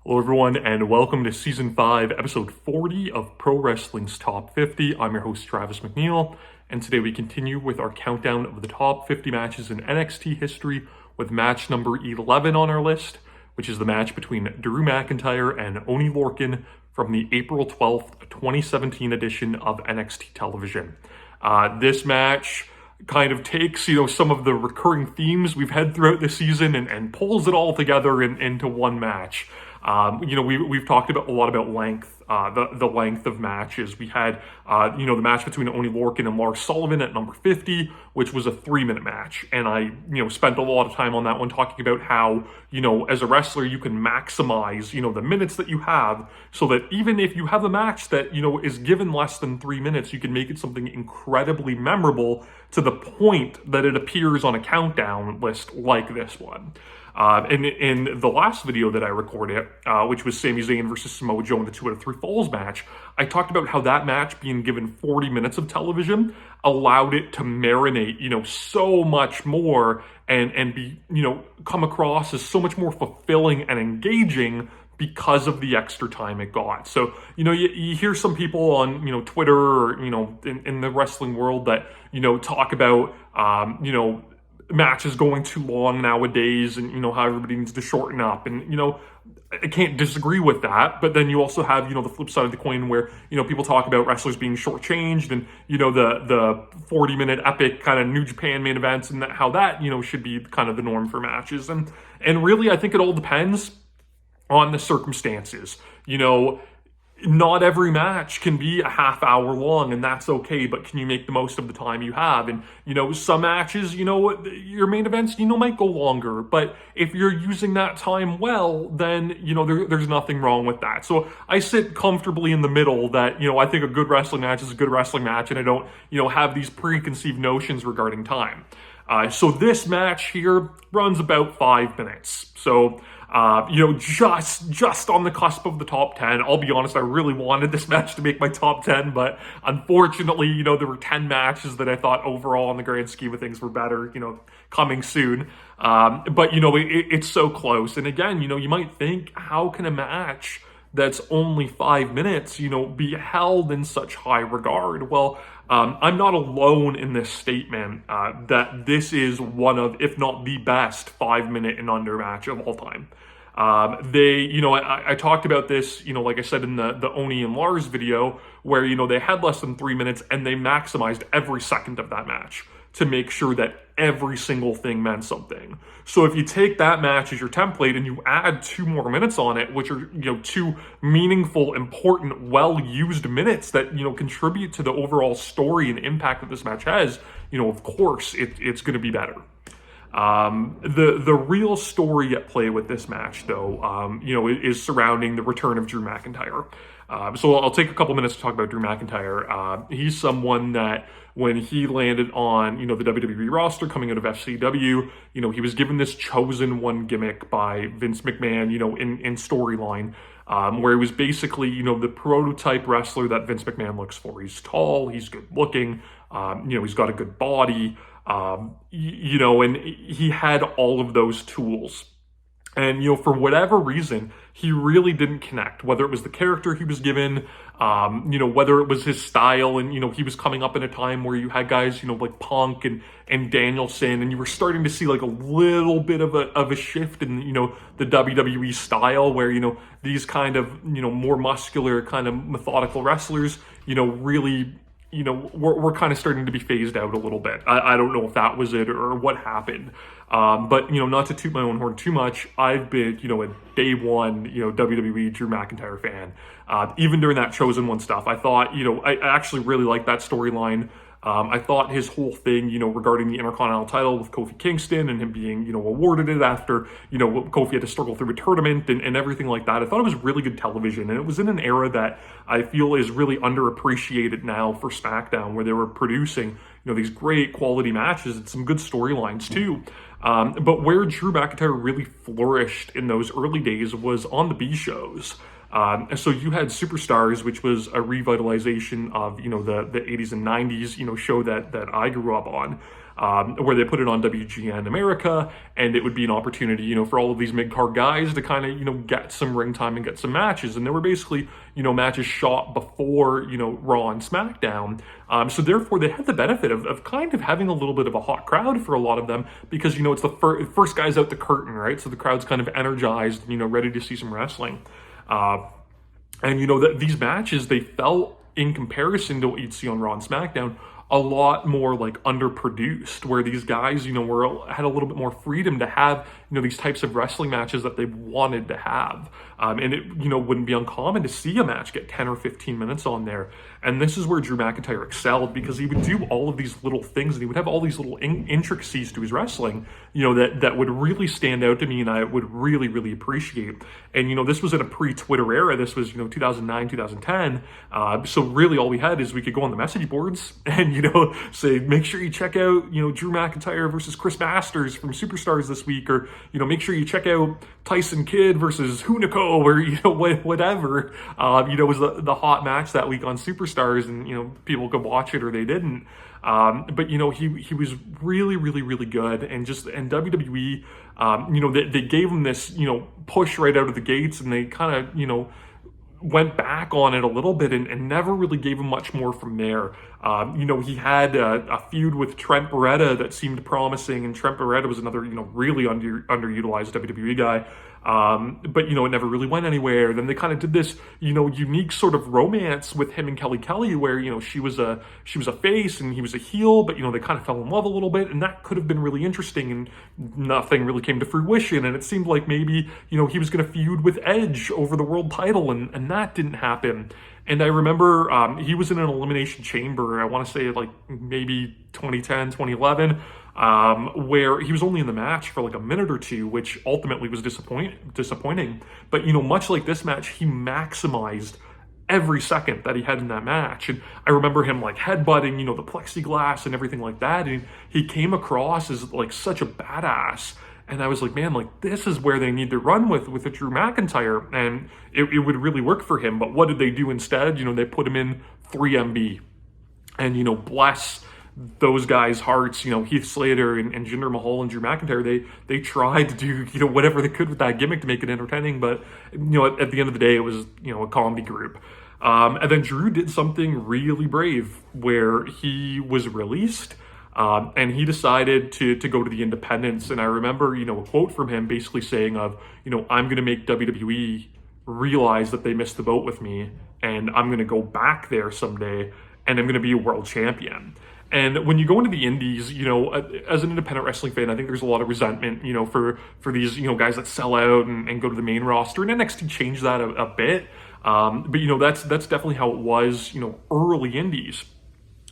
Hello everyone and welcome to Season 5, Episode 40 of Pro Wrestling's Top 50. I'm your host Travis McNeil, and today we continue with our countdown of the top 50 matches in NXT history with match number 11 on our list, which is the match between Drew McIntyre and Oney Lorcan from the April 12th, 2017 edition of NXT television. This match kind of takes, some of the recurring themes we've had throughout the season and pulls it all together into one match. We've talked a lot about length, the length of matches. We had, the match between Oney Lorcan and Lars Sullivan at number 50, which was a 3-minute match. And I, spent a lot of time on that one talking about how, as a wrestler, you can maximize, the minutes that you have so that even if you have a match that, is given less than 3 minutes, you can make it something incredibly memorable to the point that it appears on a countdown list like this one. And in the last video that I recorded, which was Sami Zayn versus Samoa Joe in the 2 out of 3 Falls match, I talked about how that match being given 40 minutes of television allowed it to marinate, so much more and be, come across as so much more fulfilling and engaging because of the extra time it got. So, you hear some people on, Twitter or, in the wrestling world that, talk about, matches going too long nowadays and, how everybody needs to shorten up. And, I can't disagree with that. But then you also have, the flip side of the coin where, people talk about wrestlers being shortchanged and, the 40-minute epic kind of New Japan main events and how that, should be kind of the norm for matches. And really, I think it all depends on the circumstances. Not every match can be a half hour long, and that's okay, but can you make the most of the time you have? And, some matches, your main events, might go longer, but if you're using that time well, then, there's nothing wrong with that. So I sit comfortably in the middle that, I think a good wrestling match is a good wrestling match, and I don't, have these preconceived notions regarding time. So this match here runs about 5 minutes. So, just on the cusp of the top 10. I'll be honest, I really wanted this match to make my top 10, but unfortunately, there were 10 matches that I thought overall in the grand scheme of things were better, coming soon. But, it's so close. And again, you might think, how can a match that's only 5 minutes, be held in such high regard? Well, I'm not alone in this statement that this is one of, if not the best 5-minute and under match of all time. I talked about this, like I said in the Oney and Lars video, where, they had less than 3 minutes and they maximized every second of that match to make sure that every single thing meant something. So if you take that match as your template and you add 2 more minutes on it, which are, 2 meaningful, important, well-used minutes that, contribute to the overall story and impact that this match has, of course, it's going to be better. The real story at play with this match, though, is surrounding the return of Drew McIntyre. So I'll take a couple minutes to talk about Drew McIntyre. He's someone that when he landed on, the WWE roster coming out of FCW, he was given this chosen one gimmick by Vince McMahon, in storyline, where he was basically, the prototype wrestler that Vince McMahon looks for. He's tall, he's good looking, he's got a good body, and he had all of those tools. And, for whatever reason, he really didn't connect, whether it was the character he was given, whether it was his style. And, he was coming up in a time where you had guys, like Punk and Danielson, and you were starting to see like a little bit of a shift in, the WWE style where, these kind of, more muscular, kind of methodical wrestlers, really, we're kind of starting to be phased out a little bit. I don't know if that was it or what happened. But, not to toot my own horn too much, I've been, a day one, WWE Drew McIntyre fan. Even during that chosen one stuff, I thought, I actually really liked that storyline. I thought his whole thing, regarding the Intercontinental title with Kofi Kingston and him being, awarded it after, Kofi had to struggle through a tournament and everything like that. I thought it was really good television, and it was in an era that I feel is really underappreciated now for SmackDown, where they were producing, these great quality matches and some good storylines too. But where Drew McIntyre really flourished in those early days was on the B shows. And so you had Superstars, which was a revitalization of, the 80s and 90s, show that I grew up on. Where they put it on WGN America, and it would be an opportunity, for all of these mid-card guys to kind of, get some ring time and get some matches. And there were basically, matches shot before, Raw and SmackDown. So therefore, they had the benefit of kind of having a little bit of a hot crowd for a lot of them because, it's the first guys out the curtain, right? So the crowd's kind of energized, ready to see some wrestling. And, these matches, they felt, in comparison to what you'd see on Raw and SmackDown, a lot more like underproduced, where these guys, had a little bit more freedom to have, these types of wrestling matches that they wanted to have. And it, wouldn't be uncommon to see a match get 10 or 15 minutes on there. And this is where Drew McIntyre excelled, because he would do all of these little things, and he would have all these little intricacies to his wrestling, that would really stand out to me, and I would really, really appreciate. And, this was in a pre-Twitter era. This was, 2009, 2010. So really all we had is we could go on the message boards and, say, make sure you check out, Drew McIntyre versus Chris Masters from Superstars this week, or, make sure you check out Tyson Kidd versus Hunico, or, whatever, was the hot match that week on Superstars, and, people could watch it or they didn't. But, he was really, really, really good. And WWE, they gave him this, push right out of the gates, and they kind of, went back on it a little bit and never really gave him much more from there. He had a feud with Trent Beretta that seemed promising, and Trent Beretta was another, really underutilized WWE guy. But, it never really went anywhere. Then they kind of did this, unique sort of romance with him and Kelly Kelly, where, she was a face and he was a heel, but, they kind of fell in love a little bit, and that could have been really interesting, and nothing really came to fruition. And it seemed like maybe, he was going to feud with Edge over the world title, and that didn't happen. And I remember he was in an Elimination Chamber, I want to say like maybe 2010, 2011, where he was only in the match for like a minute or two, which ultimately was disappointing. But, much like this match, he maximized every second that he had in that match. And I remember him like headbutting, the plexiglass and everything like that. And he came across as like such a badass. And I was like, man, like this is where they need to run with a Drew McIntyre, and it would really work for him. But what did they do instead? They put him in 3MB, and bless those guys' hearts. Heath Slater and Jinder Mahal and Drew McIntyre, they tried to do whatever they could with that gimmick to make it entertaining. But at the end of the day, it was a comedy group. And then Drew did something really brave, where he was released. And he decided to go to the independents. And I remember, a quote from him basically saying of, I'm going to make WWE realize that they missed the boat with me, and I'm going to go back there someday, and I'm going to be a world champion. And when you go into the indies, as an independent wrestling fan, I think there's a lot of resentment, for these, guys that sell out and go to the main roster. And NXT changed that a bit. But, that's definitely how it was, early indies.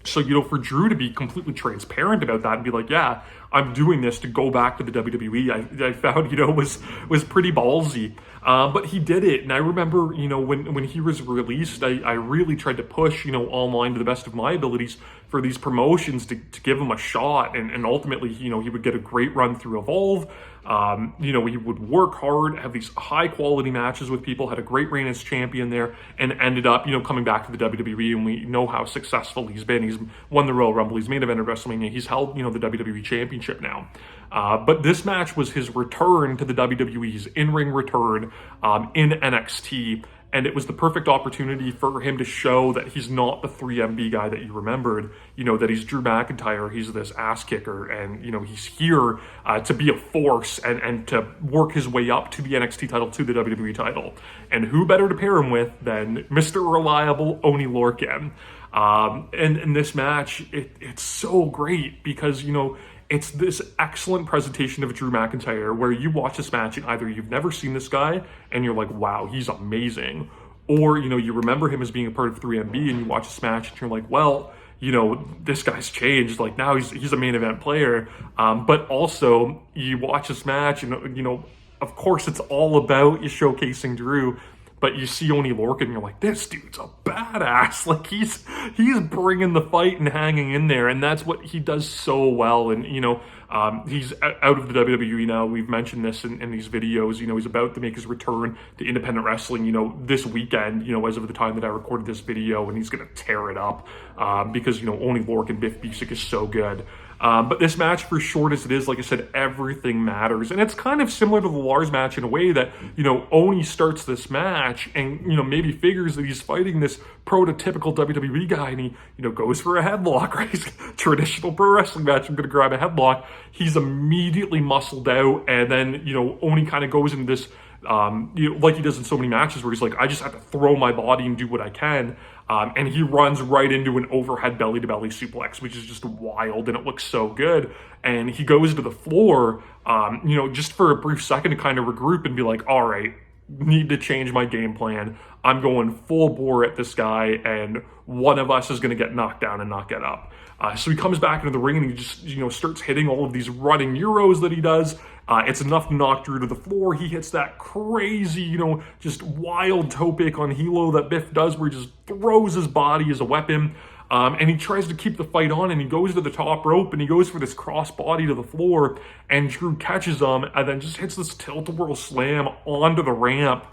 So, for Drew to be completely transparent about that and be like, yeah, I'm doing this to go back to the WWE, I found, was pretty ballsy. But he did it. And I remember, when he was released, I really tried to push, online to the best of my abilities for these promotions to give him a shot. And ultimately, he would get a great run through Evolve. He would work hard, have these high quality matches with people, had a great reign as champion there, and ended up, coming back to the WWE. And we know how successful he's been. He's won the Royal Rumble, he's main evented WrestleMania, he's held, the WWE Championship now. But this match was his return to the WWE's in-ring return in NXT. And it was the perfect opportunity for him to show that he's not the 3MB guy that you remembered, that he's Drew McIntyre, he's this ass kicker, and, he's here to be a force and to work his way up to the NXT title, to the WWE title. And who better to pair him with than Mr. Reliable Oney Lorcan? And in this match, it's so great because, it's this excellent presentation of Drew McIntyre where you watch this match and either you've never seen this guy and you're like, wow, he's amazing. Or, you remember him as being a part of 3MB and you watch this match and you're like, well, this guy's changed. Like now he's a main event player. But also you watch this match and, of course it's all about you showcasing Drew. But you see Oney Lorcan and you're like, this dude's a badass. Like he's bringing the fight and hanging in there. And that's what he does so well. And, He's out of the WWE now. We've mentioned this in these videos. He's about to make his return to independent wrestling, this weekend, as of the time that I recorded this video, and he's going to tear it up because, Oney Lorcan, Biff Busick is so good. But this match, for short as it is, like I said, everything matters. And it's kind of similar to the Lars match in a way that, Oney starts this match and, maybe figures that he's fighting this prototypical WWE guy, and he, goes for a headlock, right? He's traditional pro wrestling match. I'm going to grab a headlock. He's immediately muscled out. And then, Oney kind of goes into this, like he does in so many matches where he's like, I just have to throw my body and do what I can. And he runs right into an overhead belly-to-belly suplex, which is just wild, and it looks so good. And he goes to the floor, just for a brief second to kind of regroup and be like, all right, need to change my game plan. I'm going full bore at this guy, and one of us is going to get knocked down and not get up. So he comes back into the ring and he just, starts hitting all of these running Euros that he does. It's enough to knock Drew to the floor. He hits that crazy, just wild toe pick on Hilo that Biff does where he just throws his body as a weapon. And he tries to keep the fight on, and he goes to the top rope, and he goes for this cross body to the floor, and Drew catches him and then just hits this tilt-a-whirl slam onto the ramp,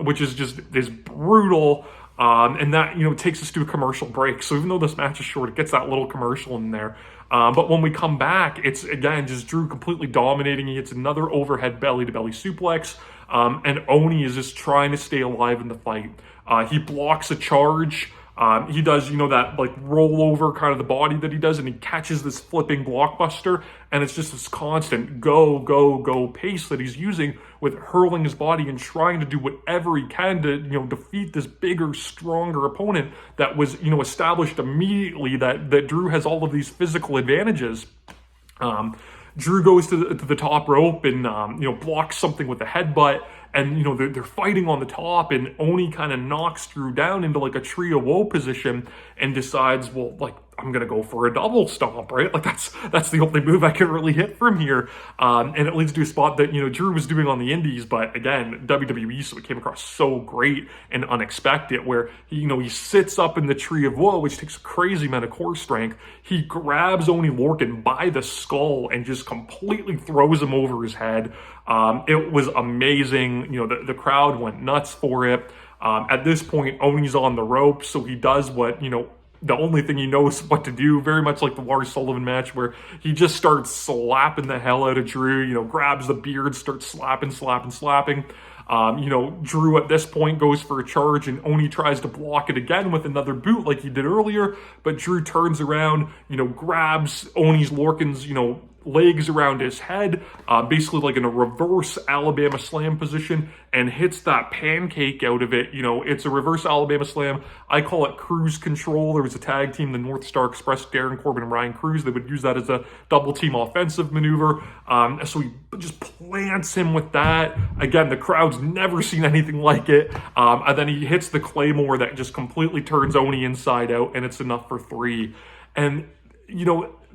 which is just this brutal. And that, takes us to a commercial break. So even though this match is short, it gets that little commercial in there. But when we come back, it's, again, just Drew completely dominating. He hits another overhead belly-to-belly suplex. And Oney is just trying to stay alive in the fight. He blocks a charge. He does, that like rollover kind of the body that he does, and he catches this flipping blockbuster, and it's just this constant go, go, go pace that he's using with hurling his body and trying to do whatever he can to, defeat this bigger, stronger opponent that was, established immediately that Drew has all of these physical advantages. Drew goes to the top rope and, blocks something with a headbutt. And, they're fighting on the top, and Oney kind of knocks Drew down into like a tree of woe position and decides, well, like, I'm going to go for a double stomp, right? Like that's the only move I can really hit from here. And it leads to a spot that, Drew was doing on the indies, but again, WWE, so it came across so great and unexpected where, he sits up in the tree of woe, which takes a crazy amount of core strength. He grabs Oney Lorcan by the skull and just completely throws him over his head. It was amazing. The crowd went nuts for it. At this point, Oney's on the ropes, so he does what, the only thing he knows what to do, very much like the Lars Sullivan match where he just starts slapping the hell out of Drew, grabs the beard, starts slapping. Drew at this point goes for a charge, and Oney tries to block it again with another boot like he did earlier, but Drew turns around, grabs Lorcan's, legs around his head, basically like in a reverse Alabama slam position, and hits that pancake out of it. It's a reverse Alabama slam. I call it cruise control. There was a tag team, the North Star Express, Darren Corbin and Ryan Cruz. They would use that as a double team offensive maneuver. So he just plants him with that. Again, the crowd's never seen anything like it. And then he hits the Claymore that just completely turns Oney inside out, and it's enough for 3. And,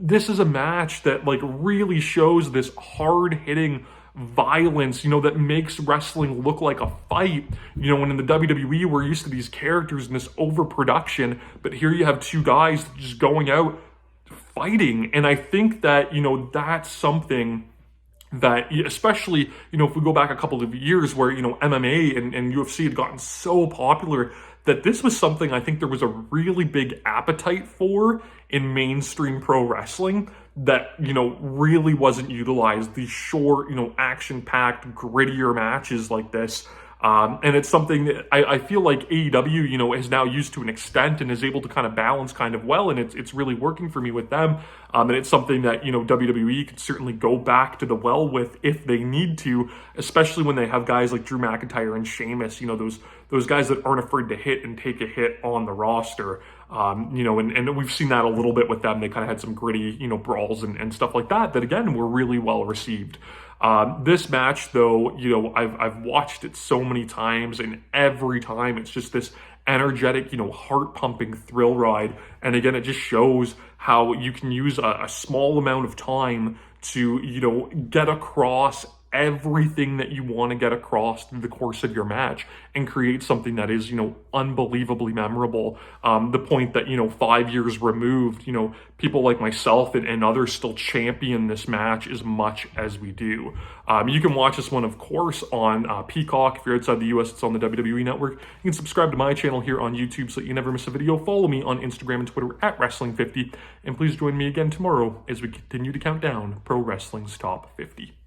this is a match that like really shows this hard-hitting violence, that makes wrestling look like a fight. And in the WWE, we're used to these characters and this overproduction, but here you have two guys just going out fighting. And I think that, that's something that, especially, if we go back a couple of years where, MMA and UFC had gotten so popular, that this was something I think there was a really big appetite for in mainstream pro wrestling that, really wasn't utilized. These short, action-packed, grittier matches like this. And it's something that I feel like AEW, is now used to an extent and is able to kind of balance kind of well. And it's really working for me with them. And it's something that, WWE could certainly go back to the well with if they need to, especially when they have guys like Drew McIntyre and Sheamus, those guys that aren't afraid to hit and take a hit on the roster. And we've seen that a little bit with them. They kind of had some gritty, brawls and stuff like that again, were really well received. This match, though, I've watched it so many times, and every time it's just this energetic, heart-pumping thrill ride. And again, it just shows how you can use a small amount of time to, get across everything that you want to get across through the course of your match and create something that is, unbelievably memorable. The point that, 5 years removed, people like myself and others still champion this match as much as we do. You can watch this one, of course, on Peacock. If you're outside the US, it's on the WWE Network. You can subscribe to my channel here on YouTube so that you never miss a video. Follow me on Instagram and Twitter at Wrestling50. And please join me again tomorrow as we continue to count down Pro Wrestling's Top 50.